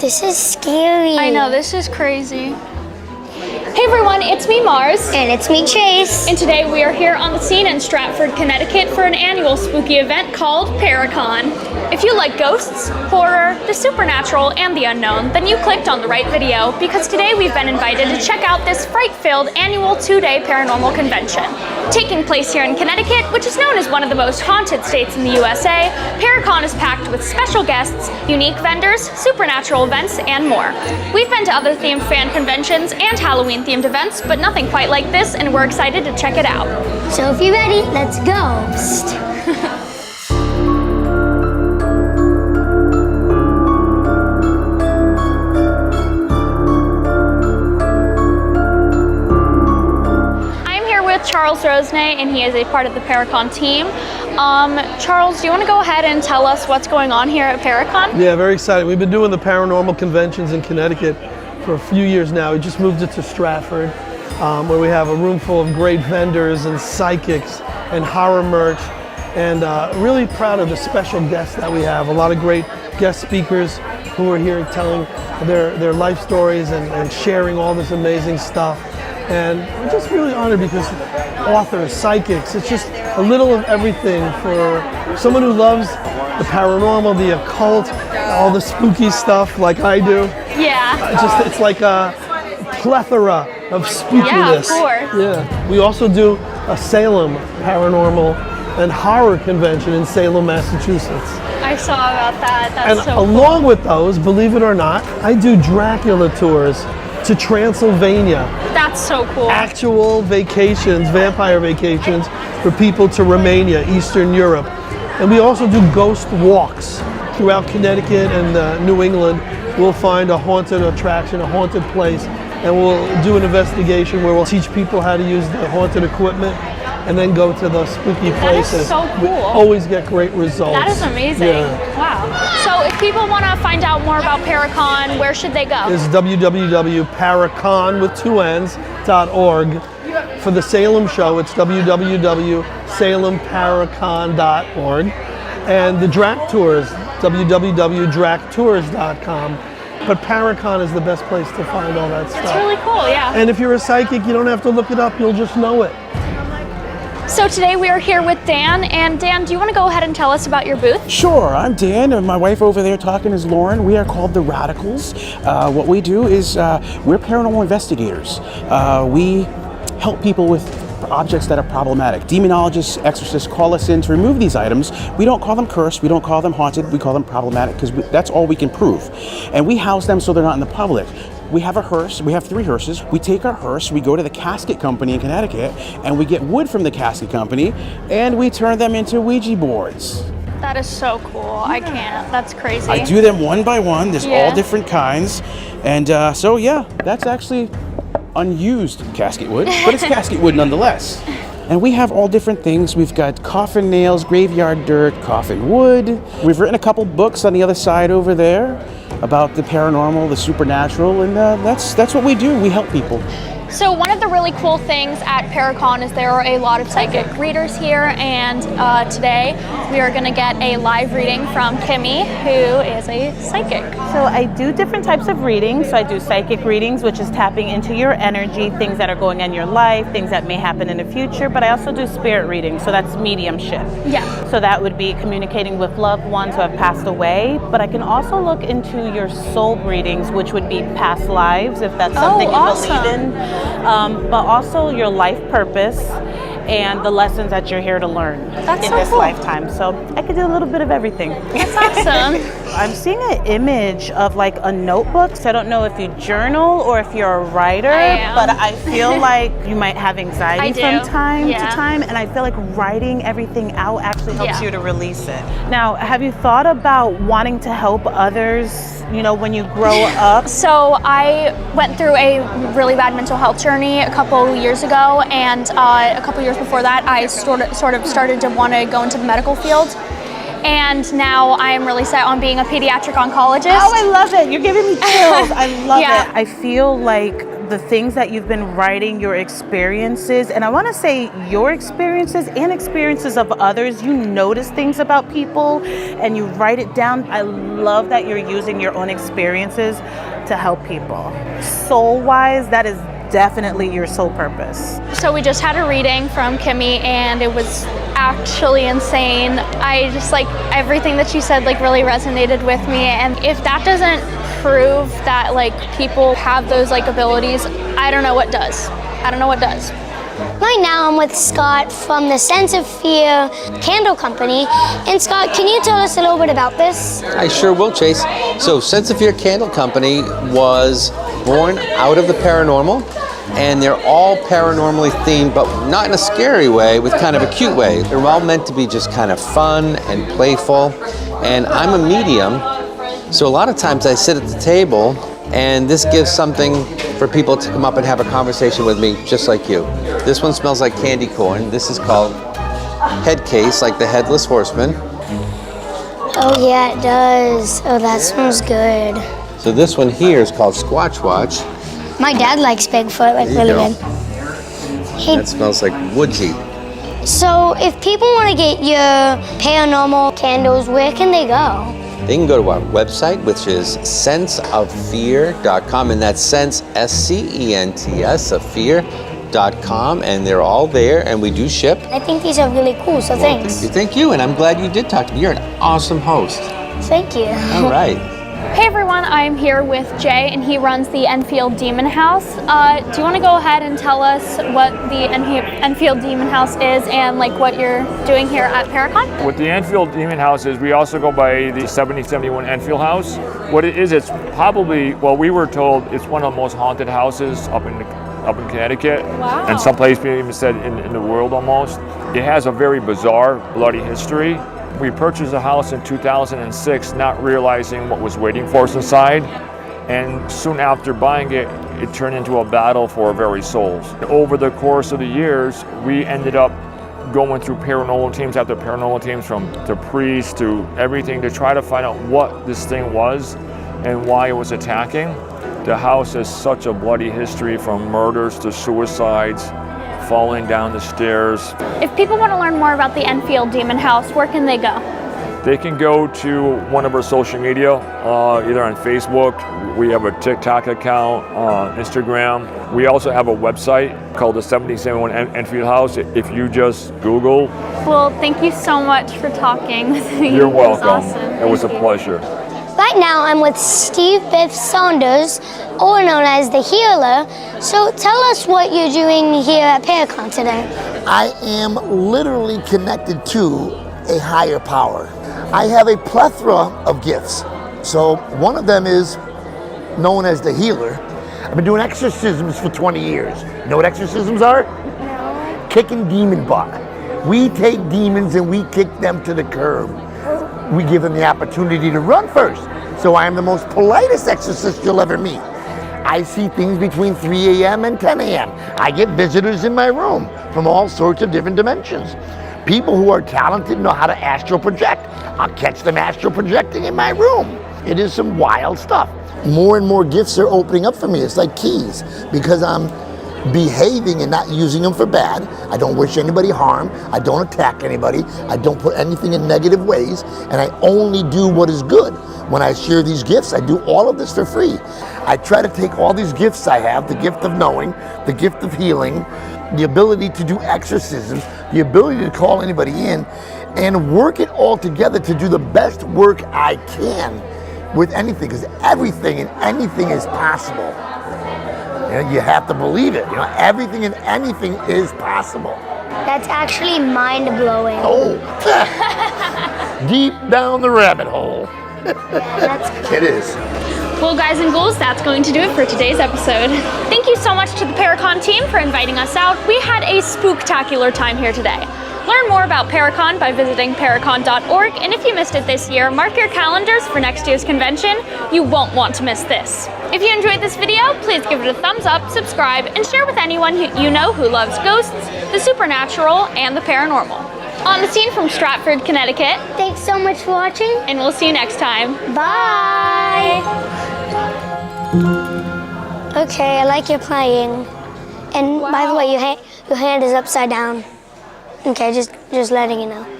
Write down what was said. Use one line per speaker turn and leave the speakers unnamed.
This is scary.
I know, this is crazy. Hey everyone, it's me Mars.
And it's me Chase.
And today we are here on the scene in Stratford, Connecticut for an annual spooky event called Paracon. If you like ghosts, horror, the supernatural, and the unknown, then you clicked on the right video because today we've been invited to check out this fright-filled annual 2-day paranormal convention. Taking place here in Connecticut, which is known as one of the most haunted states in the USA, Paracon is packed with special guests, unique vendors, supernatural events, and more. We've been to other themed fan conventions and Halloween-themed events, but nothing quite like this, and we're excited to check it out.
So if you're ready, let's ghost.
Charles Rosenay, and he is a part of the Paracon team. Charles, do you want to go ahead and tell us what's going on here at Paracon?
Yeah, very excited. We've been doing the paranormal conventions in Connecticut for a few years now. We just moved it to Stratford, where we have a room full of great vendors and psychics and horror merch, and really proud of the special guests that we have. A lot of great guest speakers who are here telling their life stories and sharing all this amazing stuff. And we're just really honored because authors, psychics, it's just a little of everything for someone who loves the paranormal, the occult, all the spooky stuff like I do.
Yeah.
It's like a plethora of spookiness.
Yeah, of course.
Yeah. We also do a Salem paranormal and horror convention in Salem, Massachusetts.
I saw about that. That's
and
so cool.
along with those, believe it or not, I do Dracula tours to Transylvania.
That's so cool.
Actual vacations, vampire vacations for people to Romania, Eastern Europe. And we also do ghost walks throughout Connecticut and New England. We'll find a haunted attraction, a haunted place, and we'll do an investigation where we'll teach people how to use the haunted equipment and then go to the spooky places.
That is so cool.
We always get great results.
That is amazing.
Yeah.
Wow. So if people want to find out more about Paracon, where should they go?
It's www.paracon.org. For the Salem show, it's www.salemparacon.org. And the Drac Tours, www.dractours.com. But Paracon is the best place to find all that stuff.
That's really cool, yeah.
And if you're a psychic, you don't have to look it up, you'll just know it.
So today we are here with Dan, and Dan, do you want to go ahead and tell us about your booth?
Sure, I'm Dan, and my wife over there talking is Lauren. We are called the Radicals. What we do is we're paranormal investigators. We help people with objects that are problematic. Demonologists, exorcists call us in to remove these items. We don't call them cursed, we don't call them haunted, we call them problematic because that's all we can prove. And we house them so they're not in the public. We have a hearse, we have 3 hearses. We take our hearse, we go to the casket company in Connecticut, and we get wood from the casket company, and we turn them into Ouija boards.
That is so cool. I can't. That's crazy.
I do them one by one. There's all different kinds. And so yeah, that's actually unused casket wood, but it's casket wood nonetheless. And we have all different things. We've got coffin nails, graveyard dirt, coffin wood. We've written a couple books on the other side over there about the paranormal, the supernatural, and that's what we do. We help people.
So one of the really cool things at Paracon is there are a lot of psychic readers here, and today we are going to get a live reading from Kimmy, who is a psychic.
So I do different types of readings. So I do psychic readings, which is tapping into your energy, things that are going on in your life, things that may happen in the future, but I also do spirit readings, so that's mediumship.
Yeah.
So that would be communicating with loved ones who have passed away, but I can also look into your soul readings, which would be past lives, if that's something you believe in. But also your life purpose and the lessons that you're here to learn in this lifetime. So I could do a little bit of everything.
That's awesome.
I'm seeing an image of like a notebook, so I don't know if you journal or if you're a writer, but I feel like you might have anxiety from time to time, and I feel like writing everything out actually helps you to release it. Now, have you thought about wanting to help others, you know, when you grow up?
So I went through a really bad mental health journey a couple years ago, and a couple years before that I sort of started to want to go into the medical field. And now I am really set on being a pediatric oncologist.
Oh, I love it. You're giving me chills. I love it. I feel like the things that you've been writing, your experiences, and I want to say your experiences and experiences of others. You notice things about people and you write it down. I love that you're using your own experiences to help people. Soul-wise, that is definitely your sole purpose.
So we just had a reading from Kimmy and it was actually insane. I just like everything that she said like really resonated with me, and if that doesn't prove that like people have those like abilities, I don't know what does. I don't know what does.
Right now I'm with Scott from the Sense of Fear Candle Company. And Scott, can you tell us a little bit about this?
I sure will, Chase. So Sense of Fear Candle Company was born out of the paranormal, and they're all paranormally themed, but not in a scary way, with kind of a cute way. They're all meant to be just kind of fun and playful. And I'm a medium, so a lot of times I sit at the table, and this gives something for people to come up and have a conversation with me, just like you. This one smells like candy corn. This is called Head Case, like the Headless Horseman.
Oh yeah, it does. Oh, that smells good.
So this one here is called Squatch Watch.
My dad likes Bigfoot, like
There you
really
go.
good. Hey,
That smells like woodsy.
so if people want to get your paranormal candles, where can they go?
They can go to our website, which is senseoffear.com, and that's sense, S-C-E-N-T-S, of fear.com, and they're all there, and we do ship.
I think these are really cool, so thanks.
Thank you, and I'm glad you did talk to me. You're an awesome host.
Thank you.
All right.
Hey everyone, I'm here with Jay and he runs the Enfielddemonhouse. Do you want to go ahead and tell us what the Enfielddemonhouse is and like what you're doing here at Paracon?
What the Enfielddemonhouse is, we also go by the 7071 Enfield House. What it is, it's probably, well, we were told it's one of the most haunted houses up in Connecticut.
Wow.
And some place people even said in the world almost. It has a very bizarre, bloody history. We purchased the house in 2006, not realizing what was waiting for us inside. And soon after buying it, it turned into a battle for our very souls. Over the course of the years, we ended up going through paranormal teams after paranormal teams, from the priests to everything, to try to find out what this thing was and why it was attacking. The house has such a bloody history, from murders to suicides, falling down the stairs.
If people want to learn more about the Enfielddemonhouse, where can they go?
They can go to one of our social media, either on Facebook. We have a TikTok account, Instagram. We also have a website called the 7071 Enfield House. If you just Google.
Well, thank you so much for talking with me.
You're
It was
welcome.
awesome.
It was a
Thank you.
pleasure.
Right now I'm with Steve Biff Saunders, or known as the Healer. So tell us what you're doing here at Paracon today.
I am literally connected to a higher power. I have a plethora of gifts. So one of them is known as the Healer. I've been doing exorcisms for 20 years. You know what exorcisms are? No. Kicking demon butt. We take demons and we kick them to the curb. We give them the opportunity to run first. So I am the most politest exorcist you'll ever meet. I see things between 3 a.m. and 10 a.m. I get visitors in my room from all sorts of different dimensions. People who are talented know how to astral project. I'll catch them astral projecting in my room. It is some wild stuff. More and more gifts are opening up for me. It's like keys, because I'm behaving and not using them for bad. I don't wish anybody harm. I don't attack anybody. I don't put anything in negative ways, and I only do what is good. When I share these gifts, I do all of this for free. I try to take all these gifts I have, the gift of knowing, the gift of healing, the ability to do exorcisms, the ability to call anybody in, and work it all together to do the best work I can with anything, because everything and anything is possible. You know, you have to believe it. You know, everything and anything is possible.
That's actually mind-blowing.
Oh, deep down the rabbit hole.
That's cool.
It is.
Well, guys and ghouls, that's going to do it for today's episode. Thank you so much to the Paracon team for inviting us out. We had a spooktacular time here today. Learn more about Paracon by visiting paracon.org, and if you missed it this year, mark your calendars for next year's convention. You won't want to miss this. If you enjoyed this video, please give it a thumbs up, subscribe, and share with anyone you know who loves ghosts, the supernatural, and the paranormal. On the scene from Stratford, Connecticut,
Thanks so much for watching.
and we'll see you next time.
Bye. Okay, I like your playing. And by the way, your hand is upside down. Okay, just letting you know.